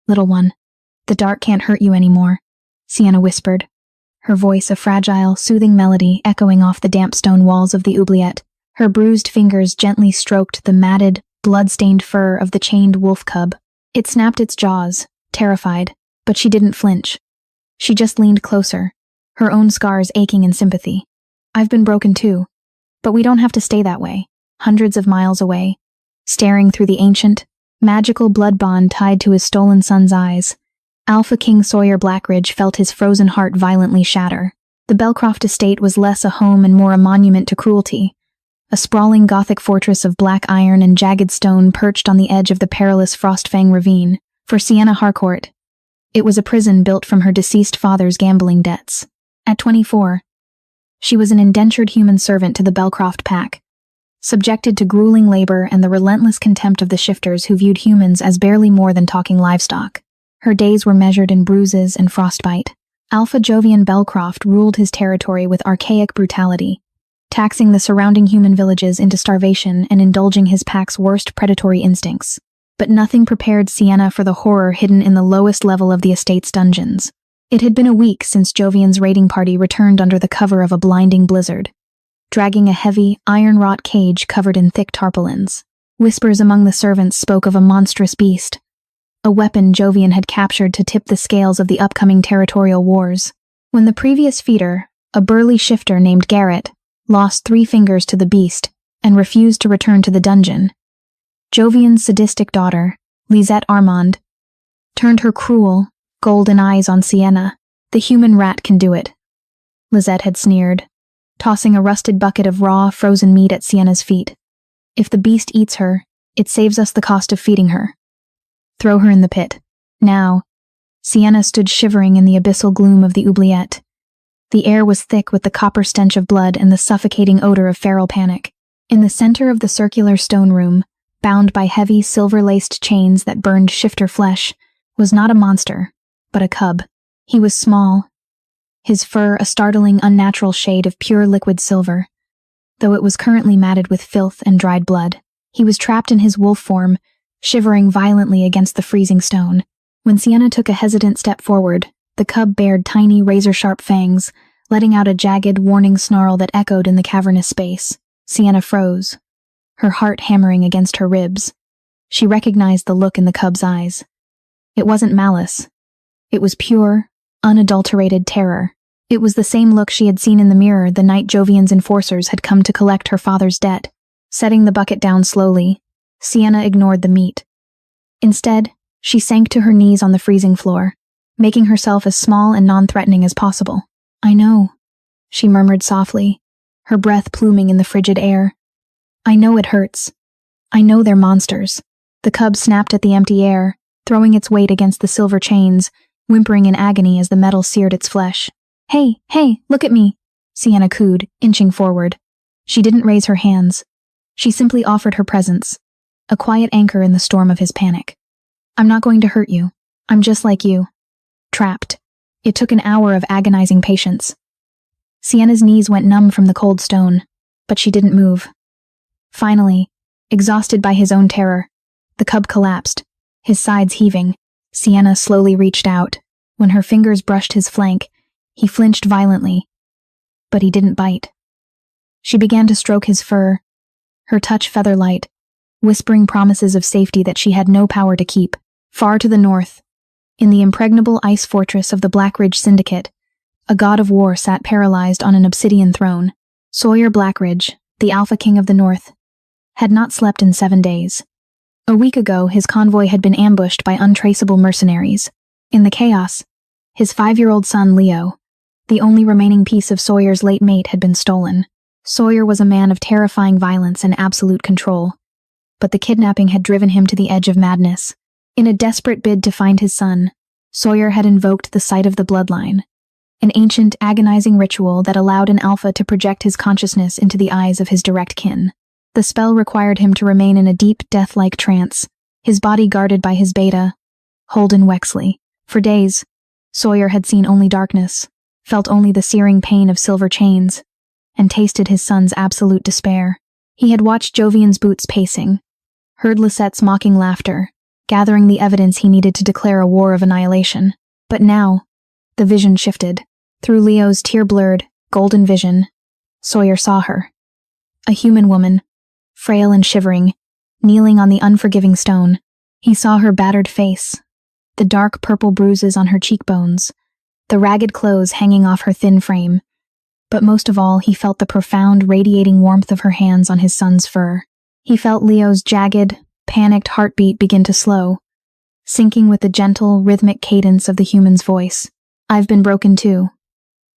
"Little one, the dark can't hurt you anymore," Sienna whispered, her voice a fragile, soothing melody echoing off the damp stone walls of the oubliette. Her bruised fingers gently stroked the matted, blood-stained fur of the chained wolf cub. It snapped its jaws, terrified, but she didn't flinch. She just leaned closer, her own scars aching in sympathy. "I've been broken too, but we don't have to stay that way, hundreds of miles away." Staring through the ancient, magical blood bond tied to his stolen son's eyes, Alpha King Sawyer Blackridge felt his frozen heart violently shatter. The Belcroft estate was less a home and more a monument to cruelty, a sprawling Gothic fortress of black iron and jagged stone perched on the edge of the perilous Frostfang ravine. For Sienna Harcourt, it was a prison built from her deceased father's gambling debts. At 24, she was an indentured human servant to the Belcroft pack, subjected to grueling labor and the relentless contempt of the shifters who viewed humans as barely more than talking livestock. Her days were measured in bruises and frostbite. Alpha Jovian Belcroft ruled his territory with archaic brutality, taxing the surrounding human villages into starvation and indulging his pack's worst predatory instincts. But nothing prepared Sienna for the horror hidden in the lowest level of the estate's dungeons. It had been a week since Jovian's raiding party returned under the cover of a blinding blizzard, dragging a heavy, iron-wrought cage covered in thick tarpaulins. Whispers among the servants spoke of a monstrous beast, a weapon Jovian had captured to tip the scales of the upcoming territorial wars. When the previous feeder, a burly shifter named Garrett, lost 3 fingers to the beast and refused to return to the dungeon, Jovian's sadistic daughter, Lisette Armand, turned her cruel, golden eyes on Sienna. "The human rat can do it," Lisette had sneered, tossing a rusted bucket of raw, frozen meat at Sienna's feet. "If the beast eats her, it saves us the cost of feeding her. Throw her in the pit." Now, Sienna stood shivering in the abyssal gloom of the oubliette. The air was thick with the copper stench of blood and the suffocating odor of feral panic. In the center of the circular stone room, bound by heavy, silver-laced chains that burned shifter flesh, was not a monster, but a cub. He was small, his fur a startling, unnatural shade of pure liquid silver, though it was currently matted with filth and dried blood. He was trapped in his wolf form, shivering violently against the freezing stone. When Sienna took a hesitant step forward, the cub bared tiny, razor-sharp fangs, letting out a jagged, warning snarl that echoed in the cavernous space. Sienna froze, her heart hammering against her ribs. She recognized the look in the cub's eyes. It wasn't malice. It was pure, unadulterated terror. It was the same look she had seen in the mirror the night Jovian's enforcers had come to collect her father's debt. Setting the bucket down slowly, Sienna ignored the meat. Instead, she sank to her knees on the freezing floor, making herself as small and non-threatening as possible. "I know," she murmured softly, her breath pluming in the frigid air. "I know it hurts. I know they're monsters." The cub snapped at the empty air, throwing its weight against the silver chains, whimpering in agony as the metal seared its flesh. Hey, look at me," Sienna cooed, inching forward. She didn't raise her hands. She simply offered her presence, a quiet anchor in the storm of his panic. "I'm not going to hurt you. I'm just like you. Trapped." It took an hour of agonizing patience. Sienna's knees went numb from the cold stone, but she didn't move. Finally, exhausted by his own terror, the cub collapsed, his sides heaving. Sienna slowly reached out. When her fingers brushed his flank, he flinched violently, but he didn't bite. She began to stroke his fur, her touch feather-light, whispering promises of safety that she had no power to keep. Far to the north, in the impregnable ice fortress of the Blackridge Syndicate, a god of war sat paralyzed on an obsidian throne. Sawyer Blackridge, the Alpha King of the North, had not slept in 7 days. A week ago, his convoy had been ambushed by untraceable mercenaries. In the chaos, his 5-year-old son Leo, the only remaining piece of Sawyer's late mate, had been stolen. Sawyer was a man of terrifying violence and absolute control, but the kidnapping had driven him to the edge of madness. In a desperate bid to find his son, Sawyer had invoked the sight of the bloodline, an ancient, agonizing ritual that allowed an alpha to project his consciousness into the eyes of his direct kin. The spell required him to remain in a deep, death-like trance, his body guarded by his beta, Holden Wexley. For days, Sawyer had seen only darkness, felt only the searing pain of silver chains, and tasted his son's absolute despair. He had watched Jovian's boots pacing, heard Lisette's mocking laughter, gathering the evidence he needed to declare a war of annihilation. But now, the vision shifted. Through Leo's tear-blurred, golden vision, Sawyer saw her. A human woman, frail and shivering, kneeling on the unforgiving stone. He saw her battered face, the dark purple bruises on her cheekbones, the ragged clothes hanging off her thin frame. But most of all, he felt the profound, radiating warmth of her hands on his son's fur. He felt Leo's jagged, panicked heartbeat begin to slow, syncing with the gentle, rhythmic cadence of the human's voice. "I've been broken too.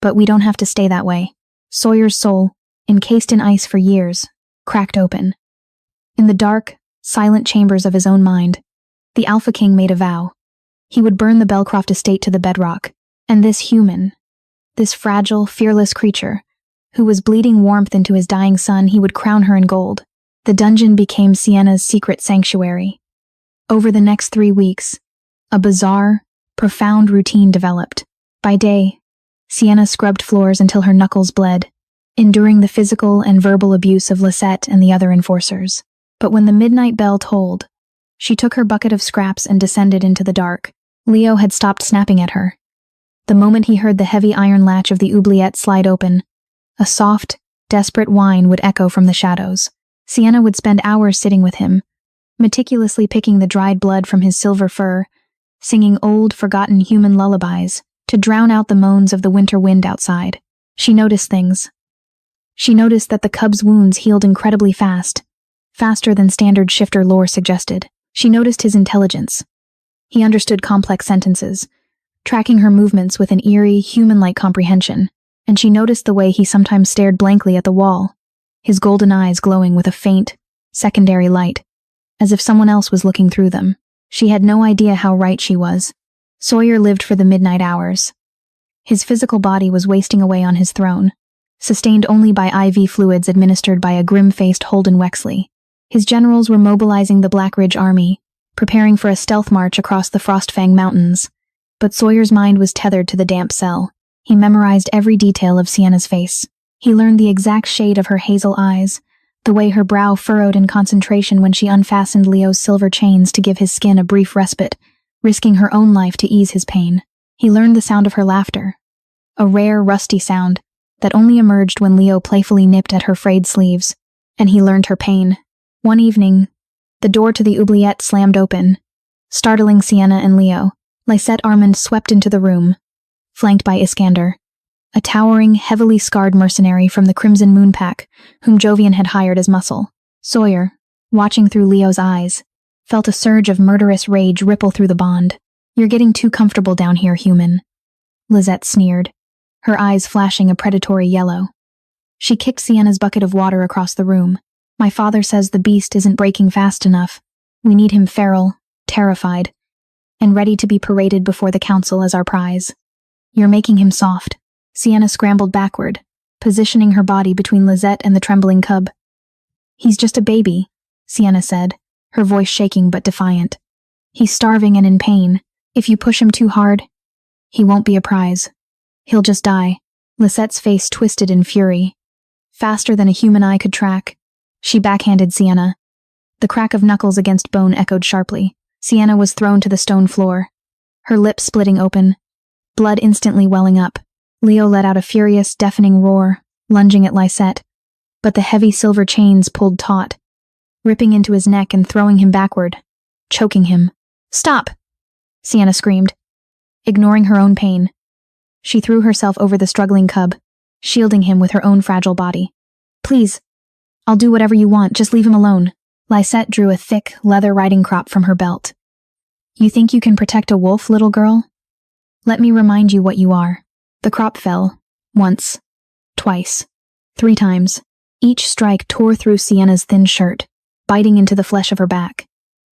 But we don't have to stay that way." Sawyer's soul, encased in ice for years, cracked open. In the dark, silent chambers of his own mind, the Alpha King made a vow. He would burn the Belcroft estate to the bedrock, and this human, this fragile, fearless creature, who was bleeding warmth into his dying son, he would crown her in gold. The dungeon became Sienna's secret sanctuary. Over the next 3 weeks, a bizarre, profound routine developed. By day, Sienna scrubbed floors until her knuckles bled, enduring the physical and verbal abuse of Lisette and the other enforcers. But when the midnight bell tolled, she took her bucket of scraps and descended into the dark. Leo had stopped snapping at her. The moment he heard the heavy iron latch of the oubliette slide open, a soft, desperate whine would echo from the shadows. Sienna would spend hours sitting with him, meticulously picking the dried blood from his silver fur, singing old, forgotten human lullabies to drown out the moans of the winter wind outside. She noticed things. She noticed that the cub's wounds healed incredibly fast, faster than standard shifter lore suggested. She noticed his intelligence. He understood complex sentences, tracking her movements with an eerie, human-like comprehension, and she noticed the way he sometimes stared blankly at the wall, his golden eyes glowing with a faint, secondary light, as if someone else was looking through them. She had no idea how right she was. Sawyer lived for the midnight hours. His physical body was wasting away on his throne, sustained only by IV fluids administered by a grim-faced Holden Wexley. His generals were mobilizing the Black Ridge Army, preparing for a stealth march across the Frostfang Mountains. But Sawyer's mind was tethered to the damp cell. He memorized every detail of Sienna's face. He learned the exact shade of her hazel eyes, the way her brow furrowed in concentration when she unfastened Leo's silver chains to give his skin a brief respite, risking her own life to ease his pain. He learned the sound of her laughter, a rare, rusty sound that only emerged when Leo playfully nipped at her frayed sleeves, and he learned her pain. One evening, the door to the oubliette slammed open, startling Sienna and Leo. Lisette Armand swept into the room, flanked by Iskander, a towering, heavily scarred mercenary from the Crimson Moon Pack, whom Jovian had hired as muscle. Sawyer, watching through Leo's eyes, felt a surge of murderous rage ripple through the bond. "You're getting too comfortable down here, human," Lisette sneered, her eyes flashing a predatory yellow. She kicked Sienna's bucket of water across the room. "My father says the beast isn't breaking fast enough. We need him feral, terrified, and ready to be paraded before the council as our prize. You're making him soft." Sienna scrambled backward, positioning her body between Lisette and the trembling cub. "He's just a baby," Sienna said, her voice shaking but defiant. "He's starving and in pain. If you push him too hard, he won't be a prize. He'll just die." Lisette's face twisted in fury. Faster than a human eye could track, she backhanded Sienna. The crack of knuckles against bone echoed sharply. Sienna was thrown to the stone floor, her lips splitting open, blood instantly welling up. Leo let out a furious, deafening roar, lunging at Lisette, but the heavy silver chains pulled taut, ripping into his neck and throwing him backward, choking him. "Stop!" Sienna screamed, ignoring her own pain. She threw herself over the struggling cub, shielding him with her own fragile body. "Please, I'll do whatever you want, just leave him alone." Lisette drew a thick, leather riding crop from her belt. "You think you can protect a wolf, little girl? Let me remind you what you are." The crop fell, once, twice, 3 times. Each strike tore through Sienna's thin shirt, biting into the flesh of her back.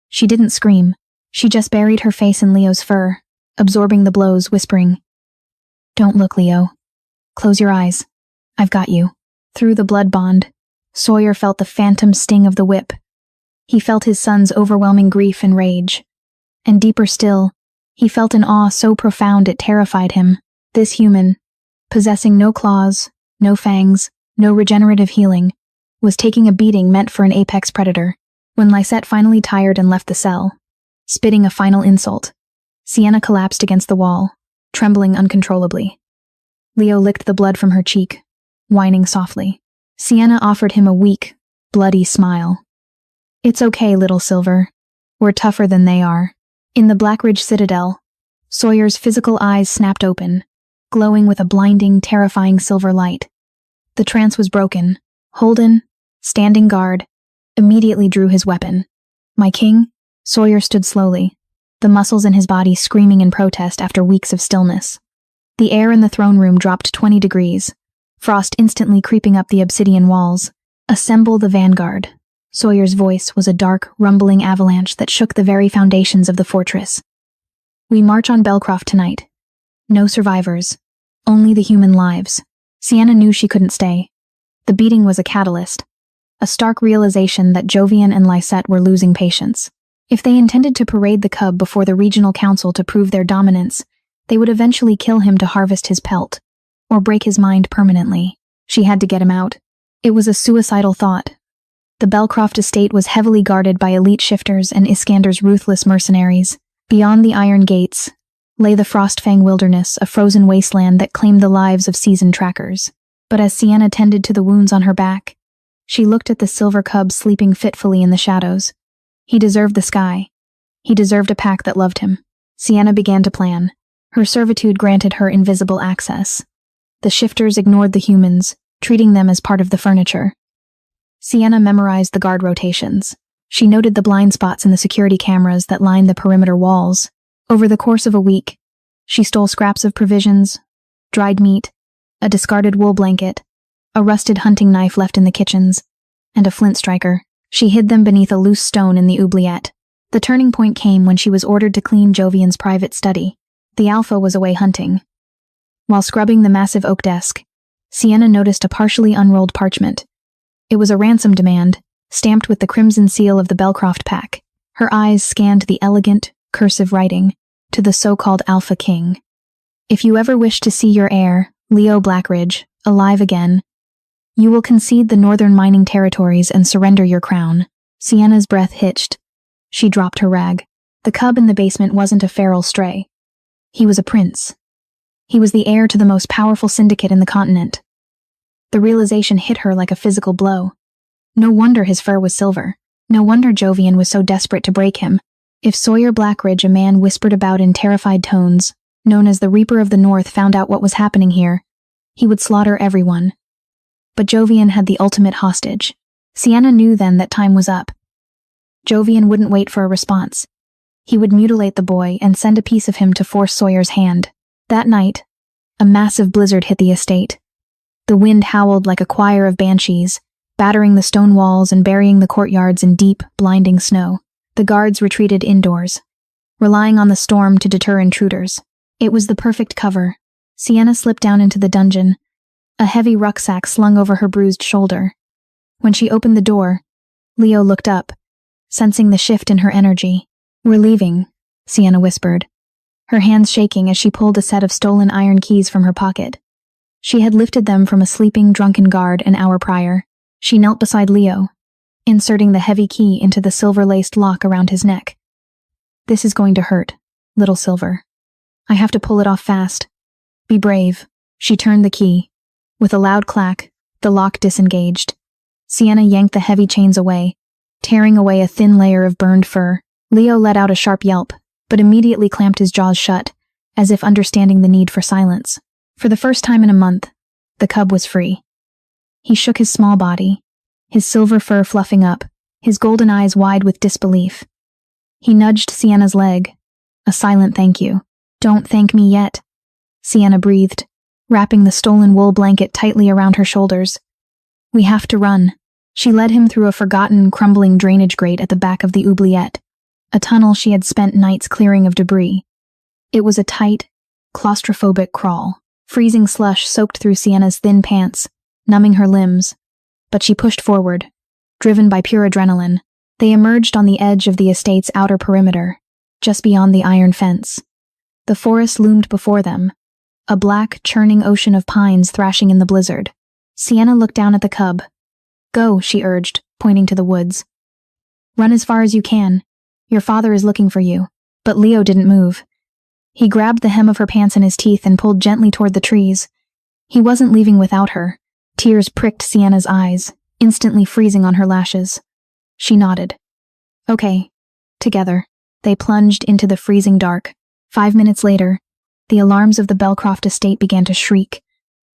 She didn't scream. She just buried her face in Leo's fur, absorbing the blows, whispering, "Don't look, Leo. Close your eyes. I've got you." Through the blood bond, Sawyer felt the phantom sting of the whip. He felt his son's overwhelming grief and rage. And deeper still, he felt an awe so profound it terrified him. This human, possessing no claws, no fangs, no regenerative healing, was taking a beating meant for an apex predator. When Lisette finally tired and left the cell, spitting a final insult. Sienna collapsed against the wall, trembling uncontrollably. Leo licked the blood from her cheek, whining softly. Sienna offered him a weak, bloody smile. "It's okay, little Silver. We're tougher than they are." In the Blackridge Citadel, Sawyer's physical eyes snapped open, glowing with a blinding, terrifying silver light. The trance was broken. Holden, standing guard, immediately drew his weapon. "My king?" Sawyer stood slowly, the muscles in his body screaming in protest after weeks of stillness. The air in the throne room dropped 20 degrees, frost instantly creeping up the obsidian walls. "Assemble the vanguard." Sawyer's voice was a dark, rumbling avalanche that shook the very foundations of the fortress. "We march on Belcroft tonight. No survivors, only the human lives." Sienna knew she couldn't stay. The beating was a catalyst, a stark realization that Jovian and Lysette were losing patience. If they intended to parade the cub before the regional council to prove their dominance, they would eventually kill him to harvest his pelt, or break his mind permanently. She had to get him out. It was a suicidal thought. The Belcroft estate was heavily guarded by elite shifters and Iskander's ruthless mercenaries. Beyond the iron gates lay the Frostfang wilderness, a frozen wasteland that claimed the lives of seasoned trackers. But as Sienna tended to the wounds on her back, she looked at the silver cub sleeping fitfully in the shadows. He deserved the sky. He deserved a pack that loved him. Sienna began to plan. Her servitude granted her invisible access. The shifters ignored the humans, treating them as part of the furniture. Sienna memorized the guard rotations. She noted the blind spots in the security cameras that lined the perimeter walls. Over the course of a week, she stole scraps of provisions, dried meat, a discarded wool blanket, a rusted hunting knife left in the kitchens, and a flint striker. She hid them beneath a loose stone in the oubliette. The turning point came when she was ordered to clean Jovian's private study. The Alpha was away hunting. While scrubbing the massive oak desk, Sienna noticed a partially unrolled parchment. It was a ransom demand, stamped with the crimson seal of the Belcroft pack. Her eyes scanned the elegant, cursive writing, to the so-called Alpha King. "If you ever wish to see your heir, Leo Blackridge, alive again, you will concede the northern mining territories and surrender your crown." Sienna's breath hitched. She dropped her rag. The cub in the basement wasn't a feral stray. He was a prince. He was the heir to the most powerful syndicate in the continent. The realization hit her like a physical blow. No wonder his fur was silver. No wonder Jovian was so desperate to break him. If Sawyer Blackridge, a man whispered about in terrified tones, known as the Reaper of the North, found out what was happening here, he would slaughter everyone. But Jovian had the ultimate hostage. Sienna knew then that time was up. Jovian wouldn't wait for a response. He would mutilate the boy and send a piece of him to force Sawyer's hand. That night, a massive blizzard hit the estate. The wind howled like a choir of banshees, battering the stone walls and burying the courtyards in deep, blinding snow. The guards retreated indoors, relying on the storm to deter intruders. It was the perfect cover. Sienna slipped down into the dungeon, a heavy rucksack slung over her bruised shoulder. When she opened the door, Leo looked up, sensing the shift in her energy. "We're leaving," Sienna whispered, her hands shaking as she pulled a set of stolen iron keys from her pocket. She had lifted them from a sleeping, drunken guard an hour prior. She knelt beside Leo, inserting the heavy key into the silver-laced lock around his neck. "This is going to hurt, little Silver. I have to pull it off fast. Be brave." She turned the key. With a loud clack, the lock disengaged. Sienna yanked the heavy chains away, tearing away a thin layer of burned fur. Leo let out a sharp yelp, but immediately clamped his jaws shut, as if understanding the need for silence. For the first time in a month, the cub was free. He shook his small body, his silver fur fluffing up, his golden eyes wide with disbelief. He nudged Sienna's leg, a silent thank you. "Don't thank me yet," Sienna breathed, wrapping the stolen wool blanket tightly around her shoulders. "We have to run." She led him through a forgotten, crumbling drainage grate at the back of the oubliette, a tunnel she had spent nights clearing of debris. It was a tight, claustrophobic crawl. Freezing slush soaked through Sienna's thin pants, numbing her limbs, but she pushed forward, driven by pure adrenaline. They emerged on the edge of the estate's outer perimeter, just beyond the iron fence. The forest loomed before them, a black, churning ocean of pines thrashing in the blizzard. Sienna looked down at the cub. "Go," she urged, pointing to the woods. "Run as far as you can. Your father is looking for you." But Leo didn't move. He grabbed the hem of her pants in his teeth and pulled gently toward the trees. He wasn't leaving without her. Tears pricked Sienna's eyes, instantly freezing on her lashes. She nodded. "Okay." Together, they plunged into the freezing dark. 5 minutes later, the alarms of the Belcroft estate began to shriek.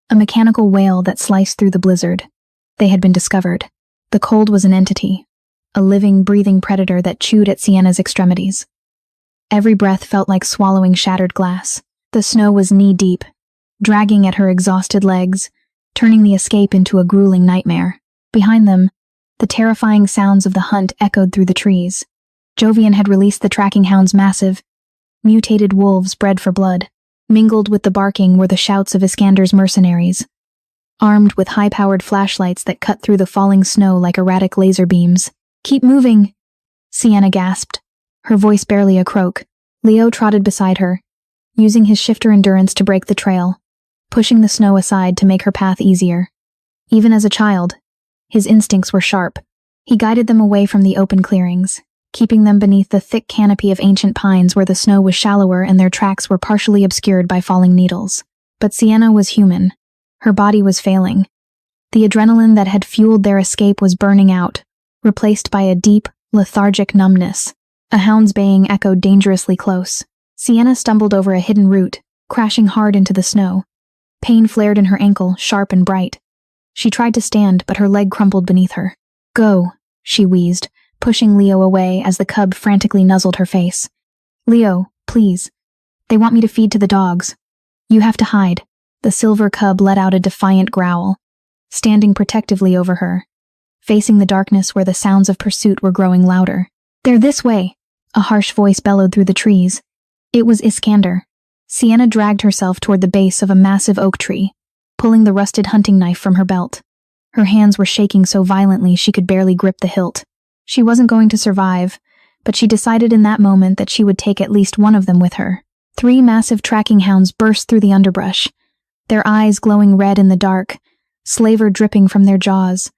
A mechanical wail that sliced through the blizzard. They had been discovered. The cold was an entity, a living, breathing predator that chewed at Sienna's extremities. Every breath felt like swallowing shattered glass. The snow was knee-deep, dragging at her exhausted legs, turning the escape into a grueling nightmare. Behind them, the terrifying sounds of the hunt echoed through the trees. Jovian had released the tracking hound's massive, mutated wolves bred for blood. Mingled with the barking were the shouts of Iskander's mercenaries, armed with high-powered flashlights that cut through the falling snow like erratic laser beams. "Keep moving," Sienna gasped, her voice barely a croak. Leo trotted beside her, using his shifter endurance to break the trail, pushing the snow aside to make her path easier. Even as a child, his instincts were sharp. He guided them away from the open clearings, keeping them beneath the thick canopy of ancient pines where the snow was shallower and their tracks were partially obscured by falling needles. But Sienna was human. Her body was failing. The adrenaline that had fueled their escape was burning out, replaced by a deep, lethargic numbness. A hound's baying echoed dangerously close. Sienna stumbled over a hidden root, crashing hard into the snow. Pain flared in her ankle, sharp and bright. She tried to stand, but her leg crumpled beneath her. "Go," she wheezed, pushing Leo away as the cub frantically nuzzled her face. "Leo, please. They want me to feed to the dogs. You have to hide." The silver cub let out a defiant growl, standing protectively over her, facing the darkness where the sounds of pursuit were growing louder. "They're this way," a harsh voice bellowed through the trees. It was Iskander. Sienna dragged herself toward the base of a massive oak tree, pulling the rusted hunting knife from her belt. Her hands were shaking so violently she could barely grip the hilt. She wasn't going to survive, but she decided in that moment that she would take at least one of them with her. 3 massive tracking hounds burst through the underbrush, their eyes glowing red in the dark, slaver dripping from their jaws.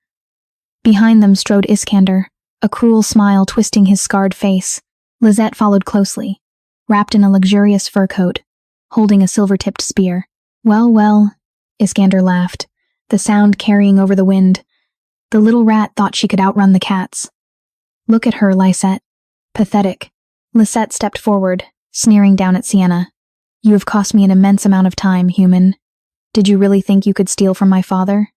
Behind them strode Iskander, a cruel smile twisting his scarred face. Lisette followed closely, wrapped in a luxurious fur coat, holding a silver-tipped spear. Well, Iskander laughed, the sound carrying over the wind. The little rat thought she could outrun the cats. "Look at her, Lisette. Pathetic." Lisette stepped forward, sneering down at Sienna. "You have cost me an immense amount of time, human. Did you really think you could steal from my father?"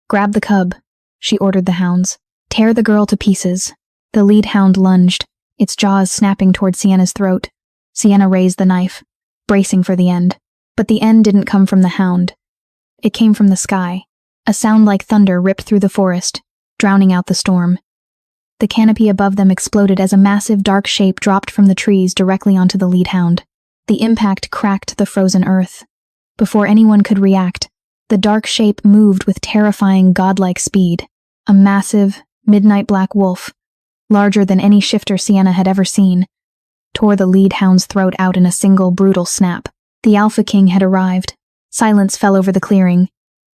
"Grab the cub," she ordered the hounds. "Tear the girl to pieces." The lead hound lunged, its jaws snapping toward Sienna's throat. Sienna raised the knife, bracing for the end. But the end didn't come from the hound. It came from the sky. A sound like thunder ripped through the forest, drowning out the storm. The canopy above them exploded as a massive dark shape dropped from the trees directly onto the lead hound. The impact cracked the frozen earth. Before anyone could react, the dark shape moved with terrifying godlike speed. A massive, midnight black wolf, larger than any shifter Sienna had ever seen, tore the lead hound's throat out in a single brutal snap. The Alpha King had arrived. Silence fell over the clearing,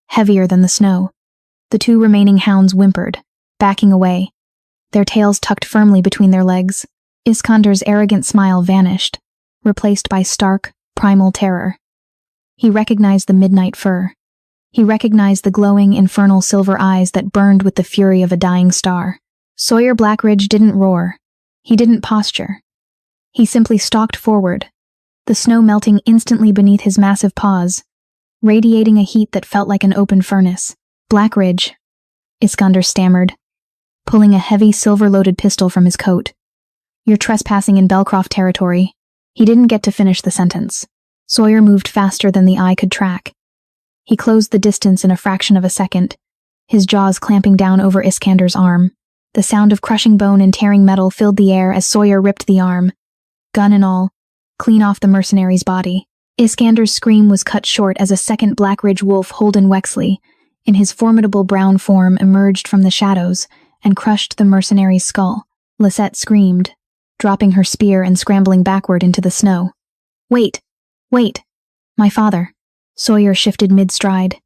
heavier than the snow. The 2 remaining hounds whimpered, backing away, their tails tucked firmly between their legs. Iskander's arrogant smile vanished, replaced by stark, primal terror. He recognized the midnight fur. He recognized the glowing, infernal silver eyes that burned with the fury of a dying star. Sawyer Blackridge didn't roar. He didn't posture. He simply stalked forward, the snow melting instantly beneath his massive paws, radiating a heat that felt like an open furnace. "Blackridge," Iskander stammered, pulling a heavy silver-loaded pistol from his coat. "You're trespassing in Belcroft territory." He didn't get to finish the sentence. Sawyer moved faster than the eye could track. He closed the distance in a fraction of a second, his jaws clamping down over Iskander's arm. The sound of crushing bone and tearing metal filled the air as Sawyer ripped the arm, gun and all, clean off the mercenary's body. Iskander's scream was cut short as a second Blackridge wolf, Holden Wexley, in his formidable brown form, emerged from the shadows and crushed the mercenary's skull. Lisette screamed, dropping her spear and scrambling backward into the snow. Wait! My father." Sawyer shifted mid-stride.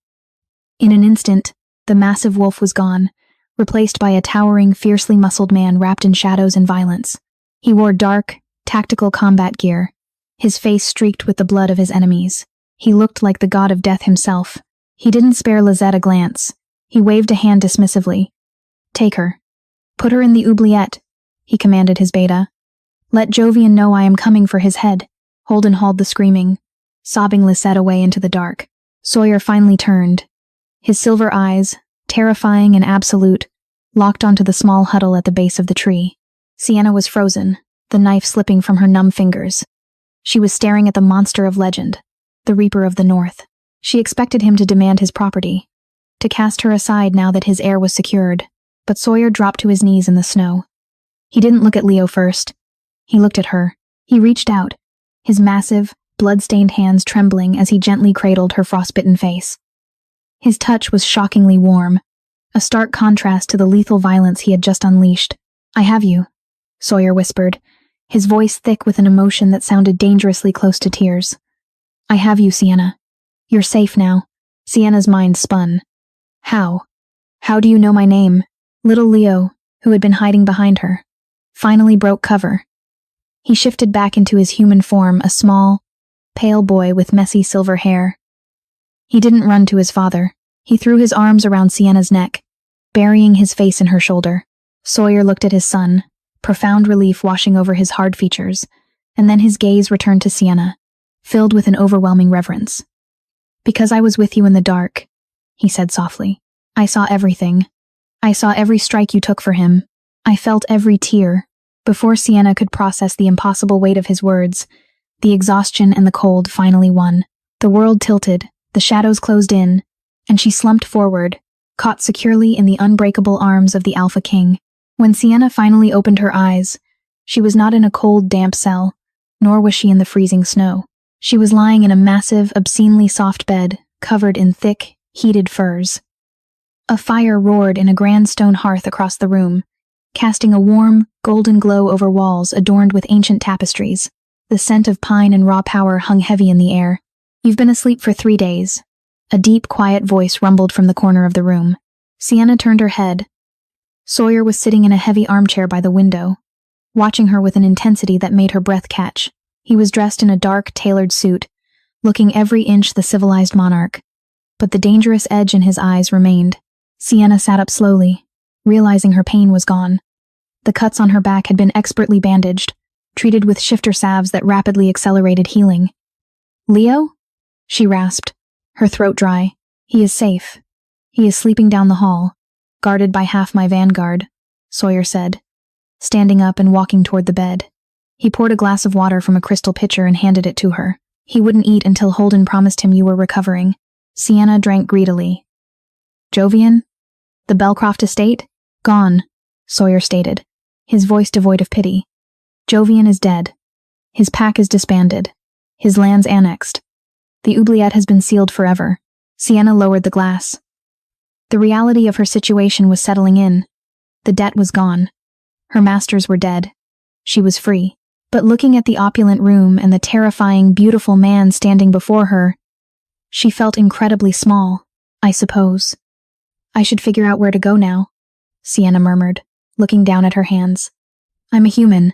In an instant, the massive wolf was gone, replaced by a towering, fiercely muscled man wrapped in shadows and violence. He wore dark, tactical combat gear, his face streaked with the blood of his enemies. He looked like the god of death himself. He didn't spare Lizette a glance. He waved a hand dismissively. "Take her. Put her in the oubliette," he commanded his beta. "Let Jovian know I am coming for his head." Holden hauled the screaming, sobbing Lizette away into the dark. Sawyer finally turned. His silver eyes, terrifying and absolute, locked onto the small huddle at the base of the tree. Sienna was frozen, the knife slipping from her numb fingers. She was staring at the monster of legend, the Reaper of the North. She expected him to demand his property, to cast her aside now that his heir was secured, but Sawyer dropped to his knees in the snow. He didn't look at Leo first. He looked at her. He reached out, his massive, blood-stained hands trembling as he gently cradled her frostbitten face. His touch was shockingly warm, a stark contrast to the lethal violence he had just unleashed. "I have you," Sawyer whispered, his voice thick with an emotion that sounded dangerously close to tears. "I have you, Sienna. You're safe now." Sienna's mind spun. How? How do you know my name?" Little Leo, who had been hiding behind her, finally broke cover. He shifted back into his human form, a small, pale boy with messy silver hair. He didn't run to his father. He threw his arms around Sienna's neck, burying his face in her shoulder. Sawyer looked at his son, profound relief washing over his hard features, and then his gaze returned to Sienna, filled with an overwhelming reverence. "Because I was with you in the dark," he said softly. "I saw everything. I saw every strike you took for him. I felt every tear." Before Sienna could process the impossible weight of his words, the exhaustion and the cold finally won. The world tilted, the shadows closed in, and she slumped forward, caught securely in the unbreakable arms of the Alpha King. When Sienna finally opened her eyes, she was not in a cold, damp cell, nor was she in the freezing snow. She was lying in a massive, obscenely soft bed, covered in thick, heated furs. A fire roared in a grand stone hearth across the room, casting a warm, golden glow over walls adorned with ancient tapestries. The scent of pine and raw power hung heavy in the air. "You've been asleep for 3 days." A deep, quiet voice rumbled from the corner of the room. Sienna turned her head. Sawyer was sitting in a heavy armchair by the window, watching her with an intensity that made her breath catch. He was dressed in a dark, tailored suit, looking every inch the civilized monarch, but the dangerous edge in his eyes remained. Sienna sat up slowly, realizing her pain was gone. The cuts on her back had been expertly bandaged, treated with shifter salves that rapidly accelerated healing. "Leo?" she rasped, her throat dry. "He is safe. He is sleeping down the hall, guarded by half my vanguard," Sawyer said, standing up and walking toward the bed. He poured a glass of water from a crystal pitcher and handed it to her. "He wouldn't eat until Holden promised him you were recovering." Sienna drank greedily. "Jovian? The Belcroft estate?" "Gone," Sawyer stated, his voice devoid of pity. "Jovian is dead. His pack is disbanded. His lands annexed. The oubliette has been sealed forever." Sienna lowered the glass. The reality of her situation was settling in. The debt was gone. Her masters were dead. She was free. But looking at the opulent room and the terrifying, beautiful man standing before her, she felt incredibly small. "I suppose I should figure out where to go now," Sienna murmured, looking down at her hands. "I'm a human.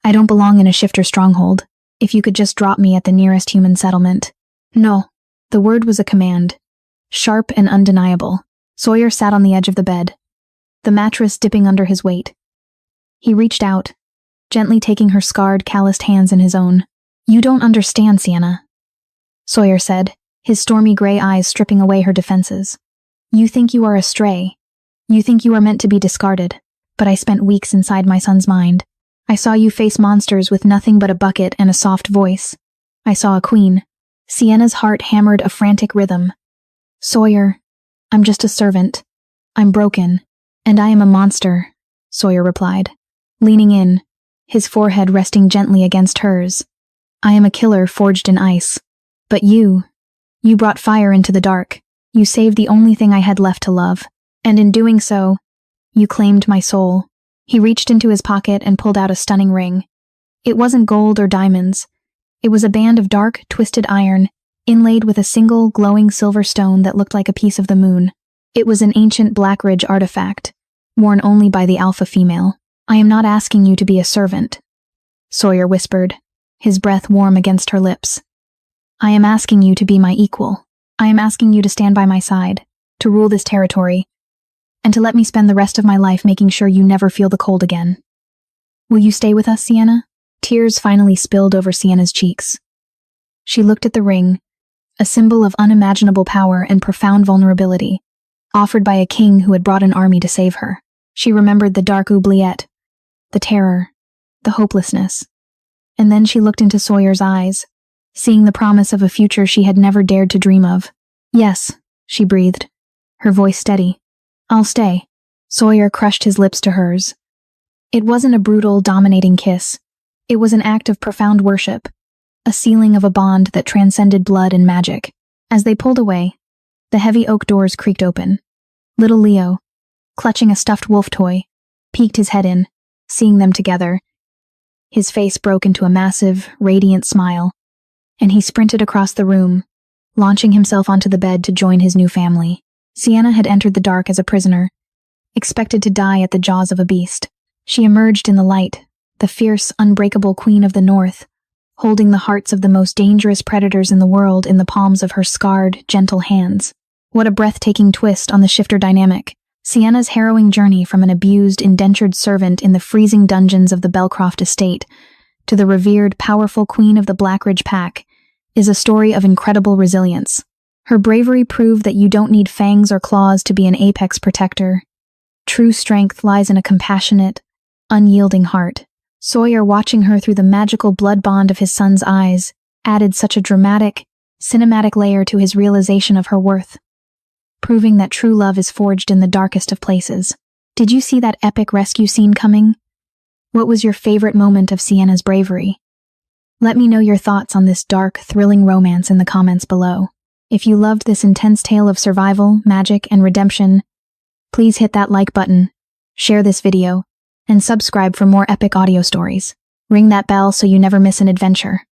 I don't belong in a shifter stronghold. If you could just drop me at the nearest human settlement." "No." The word was a command, sharp and undeniable. Sawyer sat on the edge of the bed, the mattress dipping under his weight. He reached out, gently taking her scarred, calloused hands in his own. "You don't understand, Sienna," Sawyer said, his stormy gray eyes stripping away her defenses. "You think you are a stray. You think you are meant to be discarded. But I spent weeks inside my son's mind. I saw you face monsters with nothing but a bucket and a soft voice. I saw a queen." Sienna's heart hammered a frantic rhythm. "Sawyer, I'm just a servant. I'm broken. And I am a monster," Sawyer replied, leaning in, his forehead resting gently against hers. "I am a killer forged in ice. But you brought fire into the dark. You saved the only thing I had left to love. And in doing so, you claimed my soul." He reached into his pocket and pulled out a stunning ring. It wasn't gold or diamonds. It was a band of dark, twisted iron, inlaid with a single, glowing silver stone that looked like a piece of the moon. It was an ancient Blackridge artifact, worn only by the alpha female. "I am not asking you to be a servant," Sawyer whispered, his breath warm against her lips. I am asking you to be my equal. I am asking you to stand by my side, to rule this territory, and to let me spend the rest of my life making sure you never feel the cold again. Will you stay with us, Sienna? Tears finally spilled over Sienna's cheeks. She looked at the ring, a symbol of unimaginable power and profound vulnerability, offered by a king who had brought an army to save her. She remembered the dark oubliette, the terror, the hopelessness. And then she looked into Sawyer's eyes, seeing the promise of a future she had never dared to dream of. Yes, she breathed, her voice steady. I'll stay. Sawyer crushed his lips to hers. It wasn't a brutal, dominating kiss. It was an act of profound worship, a sealing of a bond that transcended blood and magic. As they pulled away, the heavy oak doors creaked open. Little Leo, clutching a stuffed wolf toy, peeked his head in, seeing them together. His face broke into a massive, radiant smile, and he sprinted across the room, launching himself onto the bed to join his new family. Sienna had entered the dark as a prisoner, expected to die at the jaws of a beast. She emerged in the light, the fierce, unbreakable queen of the north, holding the hearts of the most dangerous predators in the world in the palms of her scarred, gentle hands. What a breathtaking twist on the shifter dynamic. Sienna's harrowing journey from an abused, indentured servant in the freezing dungeons of the Belcroft estate to the revered, powerful queen of the Blackridge Pack is a story of incredible resilience. Her bravery proved that you don't need fangs or claws to be an apex protector. True strength lies in a compassionate, unyielding heart. Sawyer, watching her through the magical blood bond of his son's eyes, added such a dramatic, cinematic layer to his realization of her worth, proving that true love is forged in the darkest of places. Did you see that epic rescue scene coming? What was your favorite moment of Sienna's bravery? Let me know your thoughts on this dark, thrilling romance in the comments below. If you loved this intense tale of survival, magic, and redemption, please hit that like button, share this video, and subscribe for more epic audio stories. Ring that bell so you never miss an adventure.